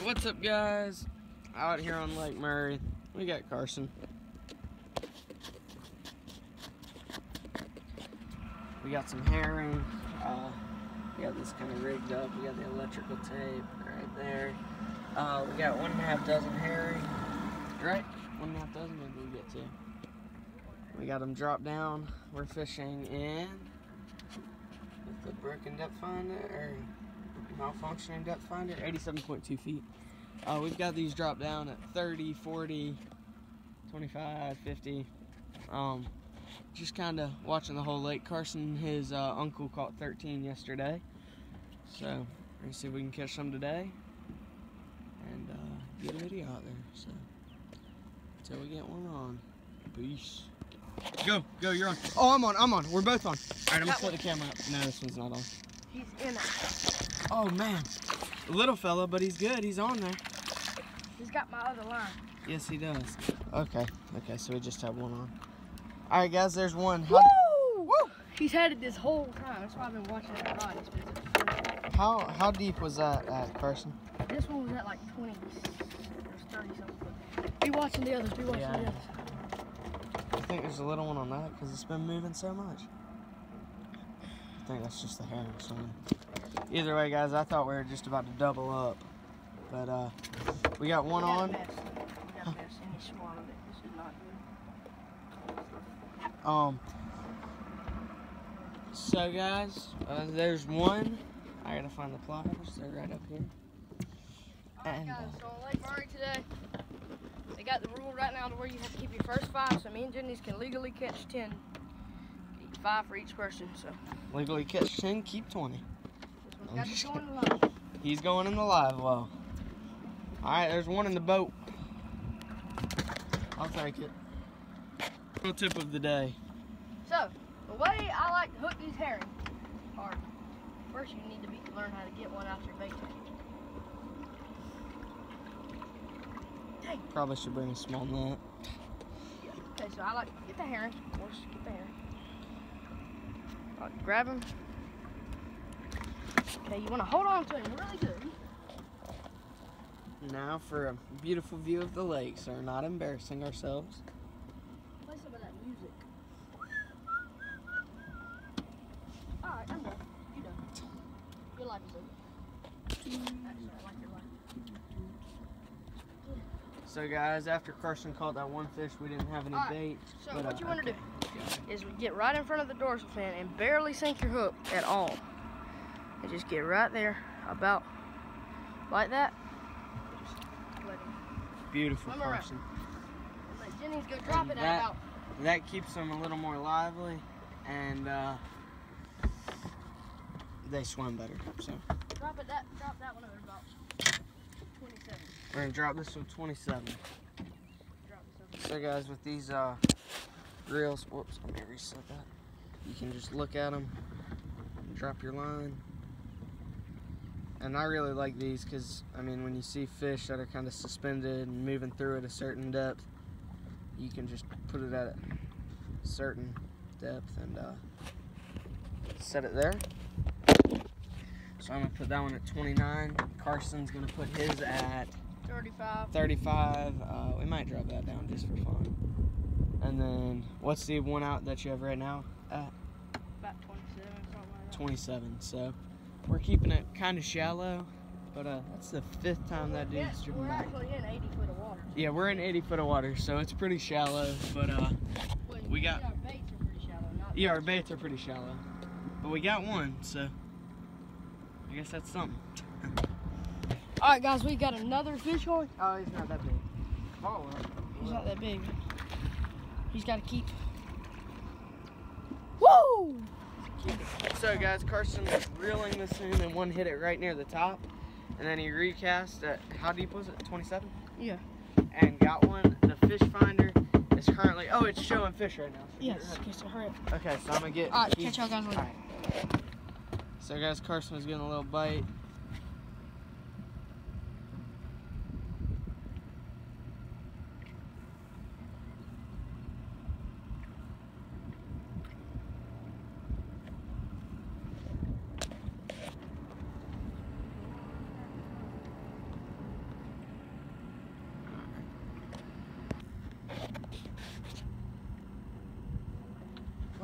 What's up, guys? Out here on Lake Murray, we got Carson. We got some herring. We got this kind of rigged up. We got the electrical tape right there. We got 1.5 dozen herring. Right? 1.5 dozen, maybe we get 2. We got them dropped down. We're fishing in with the broken depth finder, or malfunctioning depth finder, 87.2 feet. We've got these dropped down at 30, 40, 25, 50. Just kind of watching the whole lake. Carson, his uncle caught 13 yesterday. So we're gonna see if we can catch some today and get a video out there. So until we get one on, peace. Go, you're on. Oh, I'm on. We're both on. All right, I'm gonna set the camera up. No, this one's not on. He's in it. Oh man, a little fella, but he's good. He's on there. He's got my other line. Yes, he does. Okay, so we just have one on. All right, guys, there's one. Woo! Woo! He's had it this whole time. That's why I've been watching it rod. How deep was that at, Carson? This one was at like 20. It was 30 something. Be watching the others. Be watching the others. I think there's a little one on that because it's been moving so much. I think that's just the herring swimming. Either way, guys, I thought we were just about to double up, but we got one on. We got a mess, and he swallowed it. This is not good. So guys, there's one. I gotta find the pliers. They're right up here. Alright, guys, so on Lake Murray today, they got the rule right now to where you have to keep your first 5, so me and Jenny's can legally catch 10. 5 for each person, so. Legally catch 10, keep 20. This one's got to go in the live. He's going in the live well. Alright, there's one in the boat. I'll take it. Pro tip of the day. So, the way I like to hook these herring are, first you need to learn how to get one out your bait tank. Dang. Probably should bring a small net. Yeah. Okay, so I like to get the herring, of course, get the herring. I like to grab him. Okay, you want to hold on to him really good. Now for a beautiful view of the lake, so we're not embarrassing ourselves. Play some of that music. Alright, I'm done. You done. Your life is over. Actually, I like your life. So guys, after Carson caught that one fish, we didn't have any bait. So what you want to do is get right in front of the dorsal fin and barely sink your hook at all. And just get right there, about like that. Beautiful, Carson. And let Jenny's go drop it at about. That keeps them a little more lively, and they swim better. So Drop that one over about 27. We're gonna drop this one 27. So guys, with these reels, whoops, let me reset that. You can just look at them, drop your line. And I really like these because, I mean, when you see fish that are kind of suspended and moving through at a certain depth, you can just put it at a certain depth and set it there. So I'm going to put that one at 29. Carson's going to put his at 35. We might drop that down just for fun. And then, what's the one out that you have right now at? About 27, something like that. 27, so. We're keeping it kind of shallow, but that's the 5th time that dude's driven by. We're actually in 80 foot of water. Yeah, we're in 80 foot of water, so it's pretty shallow, but we got... Our baits are pretty shallow. Yeah, our baits are pretty shallow, but we got one, so I guess that's something. Alright guys, we got another fish on. Oh, he's not that big. Oh, he's not that big. He's got to keep... Woo! So guys, Carson was reeling this in and one hit it right near the top, and then he recast at, how deep was it, 27? Yeah. And got one. The fish finder is currently, oh, it's showing fish right now. So yes, okay, so hurry up. Okay, so I'm gonna get... Alright, catch y'all guys later. Right. So guys, Carson was getting a little bite.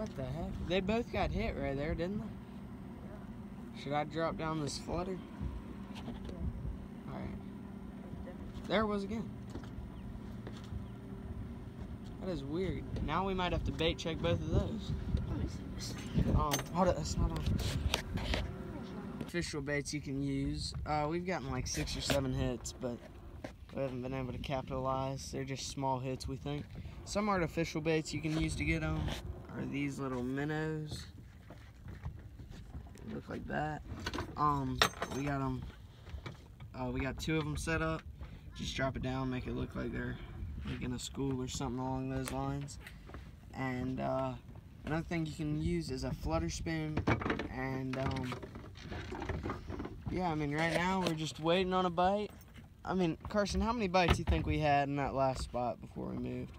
What the heck? They both got hit right there, didn't they? Yeah. Should I drop down this flutter? Yeah. Alright. There it was again. That is weird. Now we might have to bait check both of those. Let me see this. Hold it, it's not on. Official baits you can use. We've gotten like 6 or 7 hits, but we haven't been able to capitalize. They're just small hits, we think. Some artificial baits you can use to get them are these little minnows. They look like that. We got them. We got 2 of them set up. Just drop it down, make it look like they're like in a school or something along those lines. And another thing you can use is a flutter spoon. And yeah, I mean, right now we're just waiting on a bite. I mean, Carson, how many bites do you think we had in that last spot before we moved?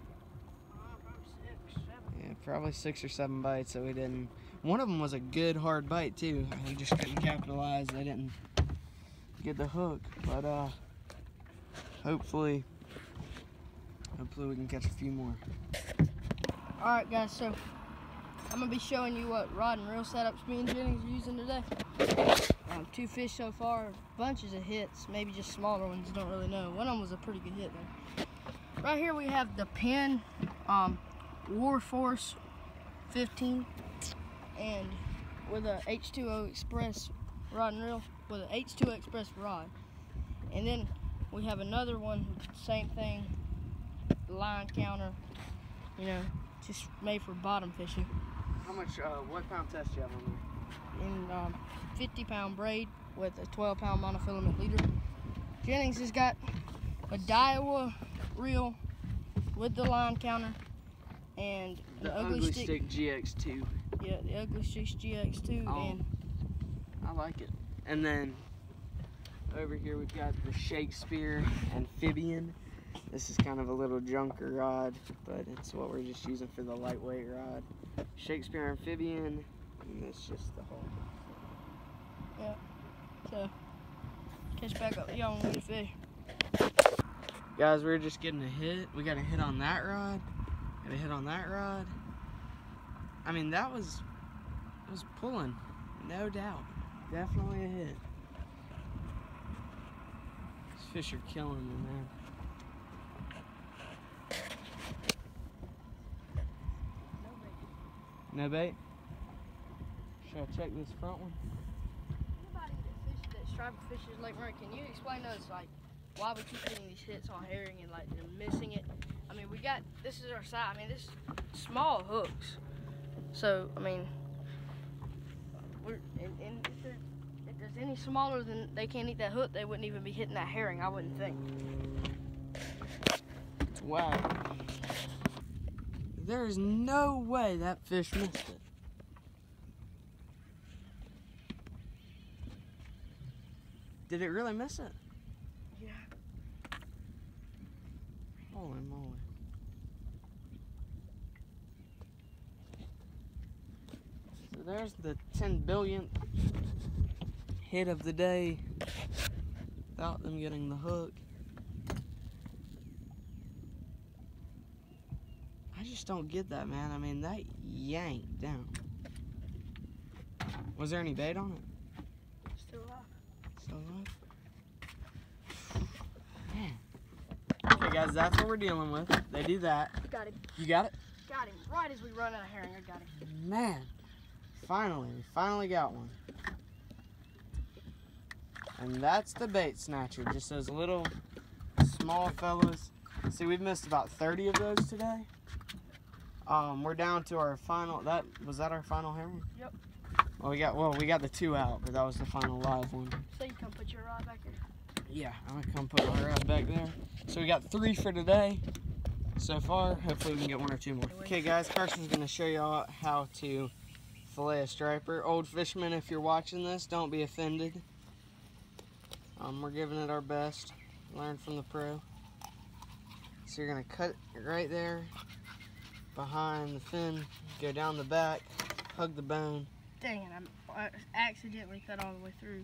Probably 6, 7. Yeah, probably 6 or 7 bites that we didn't. One of them was a good hard bite too. We just couldn't capitalize. They didn't get the hook, but hopefully we can catch a few more. All right, guys. So I'm gonna be showing you what rod and reel setups me and Jennings are using today. 2 fish so far, bunches of hits, maybe just smaller ones, don't really know. One of them was a pretty good hit though. Right here we have the Penn War Force 15, and with a H2O Express rod and reel, with an H2O Express rod. And then we have another one, same thing, line counter, you know, just made for bottom fishing. How much, what pound test do you have on there? In 50-pound braid with a 12-pound monofilament leader. Jennings has got a Daiwa reel with the line counter and the Ugly Stick GX2. Yeah, the Ugly Stick GX2. And I like it. And then over here we've got the Shakespeare Amphibian. This is kind of a little junker rod, but it's what we're just using for the lightweight rod. Shakespeare Amphibian, and it's just the whole. Yeah. So catch back up with y'all when we fish. Guys, we're just getting a hit. We got a hit on that rod. Got a hit on that rod. I mean, that was pulling, no doubt. Definitely a hit. These fish are killing me, man. No bait? Should I check this front one? Anybody that stripe fishes Lake Murray, can you explain to us like why we keep getting these hits on herring and like they're missing it? I mean, this is our size. I mean, this small hooks. So I mean, and if there's any smaller than they can't eat that hook, they wouldn't even be hitting that herring. I wouldn't think. Wow. There is no way that fish missed it. Did it really miss it? Yeah. Holy moly. So there's the 10 billionth hit of the day without them getting the hook. I just don't get that, man. I mean, that yanked down. Was there any bait on it? Still alive. Still alive? Man. Okay, guys, that's what we're dealing with. They do that. Got him. You got it? Got him. Right as we run out of herring, I got him. Man. We finally got one. And that's the bait snatcher. Just those little small fellas. See, we've missed about 30 of those today. We're down to our final. Was that our final herring? Yep. Well, we got the 2 out, but that was the final live one. So you come put your rod back here. Yeah, I'm gonna come put my rod back there. So we got 3 for today so far. Hopefully we can get 1 or 2 more. Okay, guys, Carson's gonna show y'all how to fillet a striper. Old fishermen, if you're watching this, don't be offended. We're giving it our best. Learn from the pro. So you're gonna cut it right there behind the fin, go down the back, hug the bone. Dang it, I accidentally cut all the way through.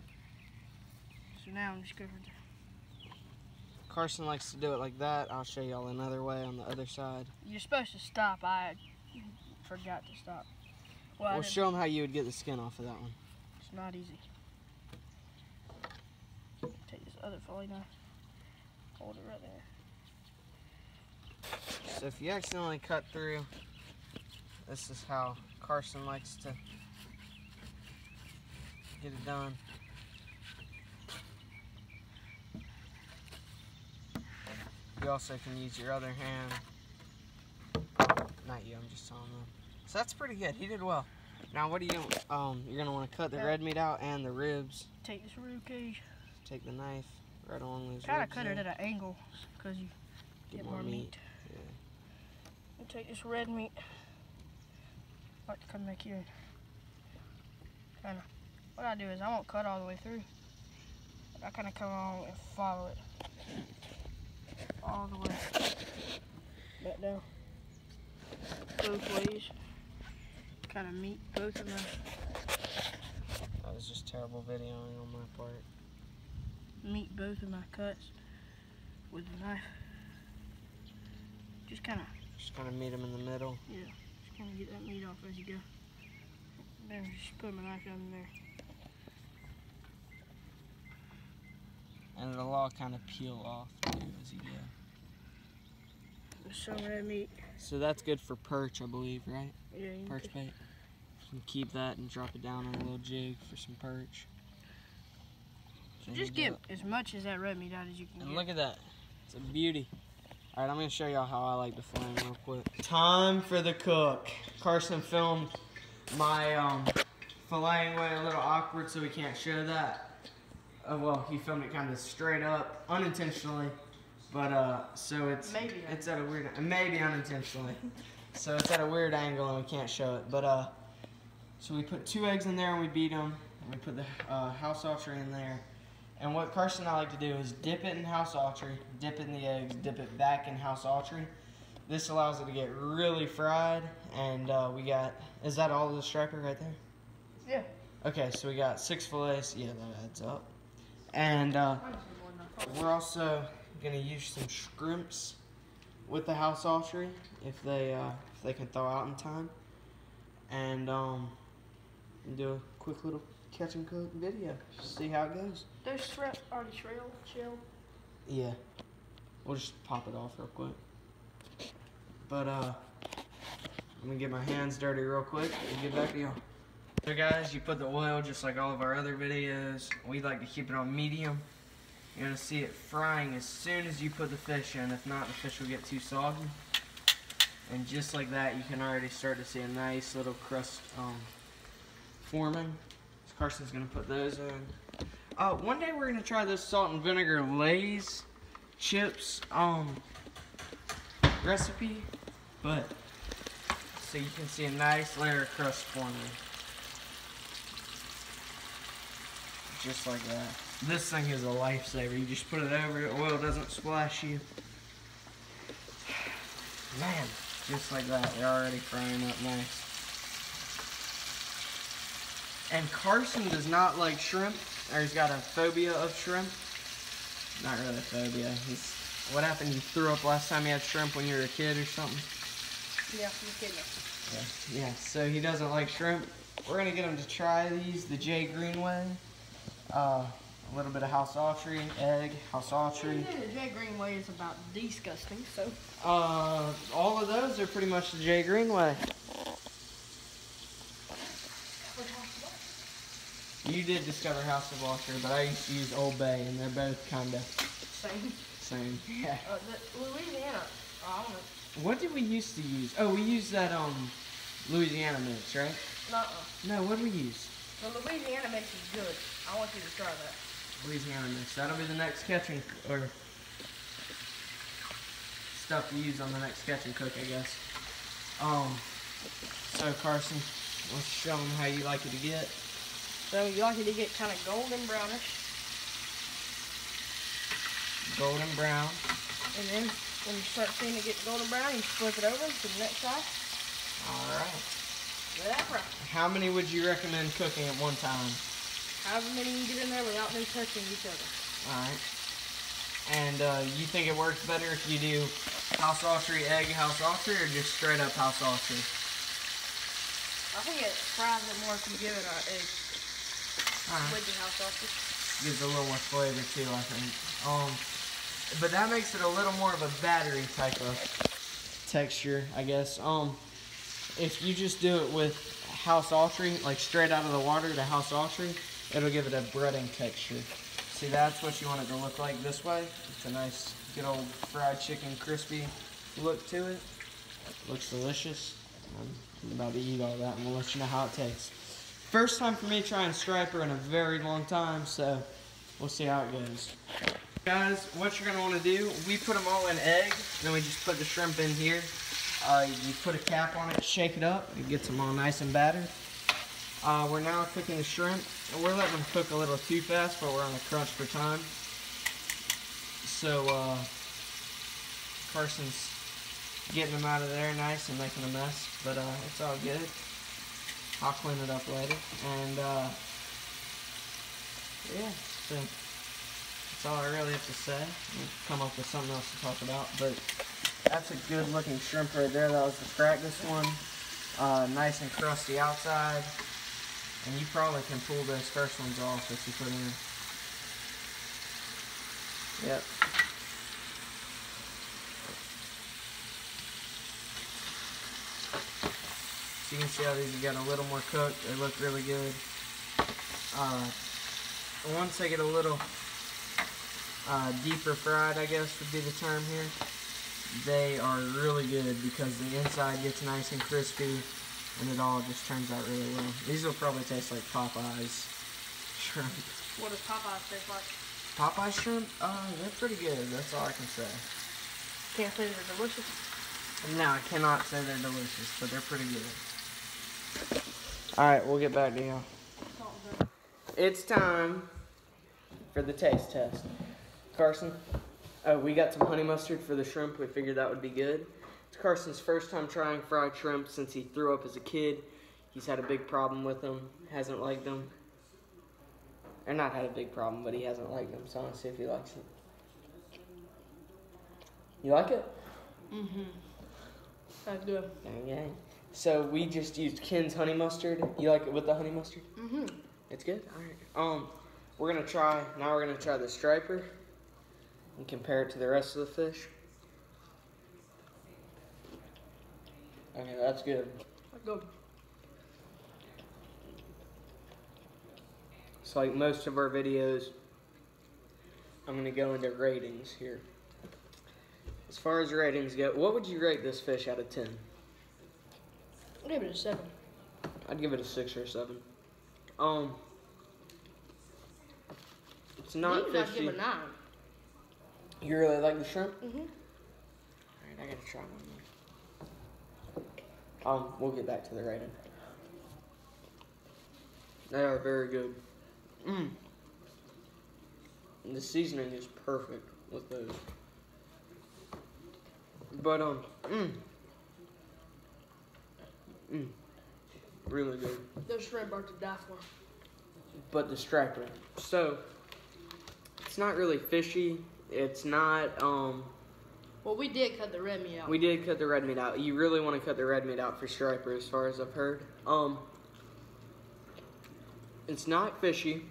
So now I'm just going to. Carson likes to do it like that. I'll show y'all another way on the other side. You're supposed to stop. I forgot to stop. Well, we'll show them how you would get the skin off of that one. It's not easy. Take this other fillet knife. Hold it right there. So if you accidentally cut through, this is how Carson likes to get it done. You also can use your other hand. Not you, I'm just telling them. So that's pretty good. He did well. Now what do you, you're gonna want to cut the red meat out and the ribs. Take this rib cage. Take the knife right along those Kind of ribs cut there. it at an angle because you get more meat. Yeah. And take this red meat. I like to come back here. Kind of. What I do is I won't cut all the way through. I kind of come along and follow it all the way back down. Both ways. Kind of meet both of them. That was just terrible videoing on my part. Meet both of my cuts with the knife. Just kind of meet them in the middle. Yeah, just kind of get that meat off as you go. Then just put my knife down in there. And it'll all kind of peel off too as you go. There's some red meat. So that's good for perch, I believe, right? Yeah, you Perch bait. You can keep that and drop it down on a little jig for some perch. So just get as much as that red meat out as you can And get. look at that. It's a beauty. All right, I'm going to show y'all how I like to fillet them real quick. Time for the cook. Carson filmed my filleting way a little awkward, so we can't show that. Well, he filmed it kind of straight up, unintentionally. But so it's at a weird, maybe unintentionally. So it's at a weird angle and we can't show it. But so we put 2 eggs in there and we beat them. And we put the house archery in there. And what Carson and I like to do is dip it in house archery, dip it in the eggs, dip it back in house archery. This allows it to get really fried. And we got, is that all of the striper right there? Yeah. Okay, so we got 6 fillets. Yeah, that adds up. And we're also gonna use some shrimps with the house archery if they can thaw out in time, and do a quick little catch and cook video. See how it goes. Those shrimp already shelled. Yeah, we'll just pop it off real quick. But I'm gonna get my hands dirty real quick and get back to y'all. So guys, you put the oil just like all of our other videos. We like to keep it on medium. You're going to see it frying as soon as you put the fish in. If not, the fish will get too soggy. And just like that, you can already start to see a nice little crust forming. So Carson's going to put those in. One day we're going to try this salt and vinegar Lay's chips recipe. But, so you can see a nice layer of crust forming. Just like that. This thing is a lifesaver. You just put it over, the oil doesn't splash you. Man, just like that. They're already frying up nice. And Carson does not like shrimp, or he's got a phobia of shrimp. Not really a phobia. What happened? You threw up last time you had shrimp when you were a kid or something? Yeah, you kidding. Yeah, so he doesn't like shrimp. We're going to get him to try these, the Jay Green way. A little bit of house archery, egg, house archery. The Jay Green way is about disgusting, so. All of those are pretty much the Jay Green way. You did discover House of Archery, but I used to use Old Bay, and they're both kind of same. Yeah. Louisiana. I don't know. What did we used to use? Oh, we used that Louisiana mix, right? No, what did we use? The Louisiana mix is good. I want you to try that. Louisiana mix. That'll be the next catching or stuff to use on the next catch and cook, I guess. So Carson, let's show them how you like it to get. So you like it to get kind of golden brownish. Golden brown. And then when you start seeing it get golden brown, you flip it over to the next side. All right. That's right. How many would you recommend cooking at one time? However many you can get in there without them touching each other. Alright. And you think it works better if you do house archery, egg, house archery, or just straight up house archery? I think it fries it more if you give it an egg with the house sausage. Gives a little more flavor too, I think. But that makes it a little more of a battery type of texture, I guess. If you just do it with house autry, like straight out of the water to house autry, it'll give it a breading texture. See, that's what you want it to look like this way. It's a nice, good old fried chicken, crispy look to it. Looks delicious. I'm about to eat all that and we'll let you know how it tastes. First time for me trying striper in a very long time, so we'll see how it goes. Guys, what you're gonna wanna do, we put them all in egg, then we just put the shrimp in here. You put a cap on it, shake it up, it gets them all nice and battered. We're now cooking the shrimp. We're letting them cook a little too fast, but we're on a crunch for time. So, Carson's getting them out of there nice and making a mess, but it's all good. I'll clean it up later. And, yeah, so that's all I really have to say. We'll come up with something else to talk about, but that's a good looking shrimp right there. That was the practice one. Nice and crusty outside. And you probably can pull those first ones off that you put in. Yep. So you can see how these have got a little more cooked. They look really good. Once they get a little deeper fried, I guess would be the term here, they are really good because the inside gets nice and crispy and it all just turns out really well. These will probably taste like Popeye's shrimp. What does Popeye's taste like? Popeye's shrimp? They're pretty good. That's all I can say. Can't say they're delicious? No, I cannot say they're delicious, but they're pretty good. Alright, we'll get back to you. It's time for the taste test. Carson, we got some honey mustard for the shrimp. We figured that would be good. It's Carson's first time trying fried shrimp since he threw up as a kid. He's had a big problem with them. Hasn't liked them. Or not had a big problem, but he hasn't liked them. So I want to see if he likes it. You like it? Mm-hmm. That's good. Okay. So we just used Ken's honey mustard. You like it with the honey mustard? Mm-hmm. It's good? Alright. We're gonna try the striper and compare it to the rest of the fish. Okay, that's good. That's good. So like most of our videos, I'm gonna go into ratings here. As far as ratings go, what would you rate this fish out of 10? I'll give it a 7. I'd give it a 6 or 7. It's not Even fishy. I'd give it a 9. You really like the shrimp? Mm-hmm. Alright, I gotta try one more. We'll get back to the rating. They are very good. The seasoning is perfect with those. But, really good. Those shrimp are to die for. But the striper. So, it's not really fishy. It's not, Well, we did cut the red meat out. we did cut the red meat out. You really want to cut the red meat out for striper as far as I've heard. It's not fishy.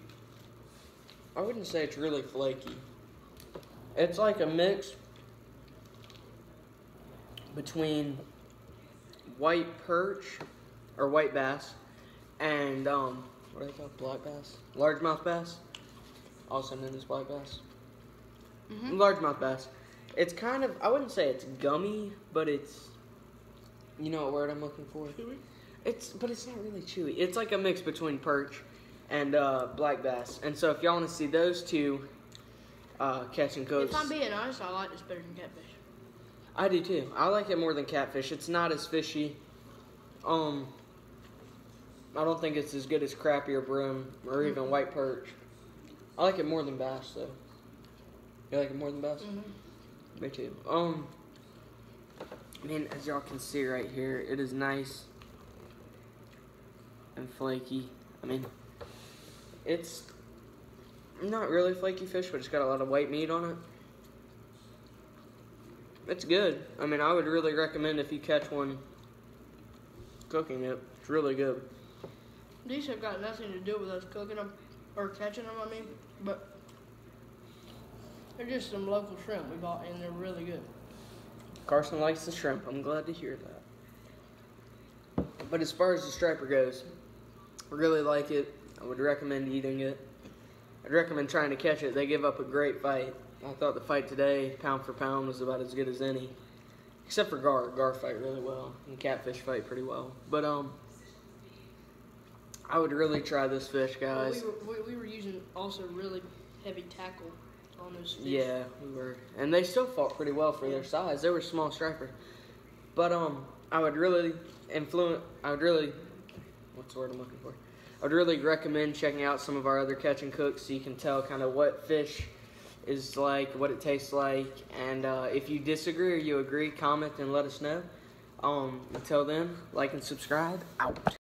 I wouldn't say it's really flaky. It's like a mix between white perch or white bass and what are they called? Black bass? Largemouth bass, also known as black bass. Largemouth bass. It's kind of, I wouldn't say it's gummy, but it's, you know what word I'm looking for? Chewy? But it's not really chewy. It's like a mix between perch and black bass. And so if y'all want to see those two catch and cook. If I'm being honest, I like this better than catfish. I do too. I like it more than catfish. It's not as fishy. I don't think it's as good as crappie or brim or even white perch. I like it more than bass though. You like it more than bass? Me too. I mean, as y'all can see right here, it is nice and flaky. I mean, it's not really flaky fish, but it's got a lot of white meat on it. It's good. I mean, I would really recommend if you catch one cooking it, really good. These have got nothing to do with us cooking them or catching them, I mean, but they're just some local shrimp we bought, and they're really good. Carson likes the shrimp. I'm glad to hear that. But as far as the striper goes, I really like it. I would recommend eating it. I'd recommend trying to catch it. They give up a great fight. I thought the fight today, pound for pound, was about as good as any. Except for Gar. Gar fight really well. And Catfish fight pretty well. But, I would really try this fish, guys. Well, we were using also really heavy tackle on those fish. Yeah, we were. And they still fought pretty well for their size. They were small striper. But, I would really what's the word I'm looking for? I would really recommend checking out some of our other catch and cooks so you can tell kind of what fish is like, what it tastes like. And if you disagree or you agree, comment and let us know. Until then, like and subscribe. Out.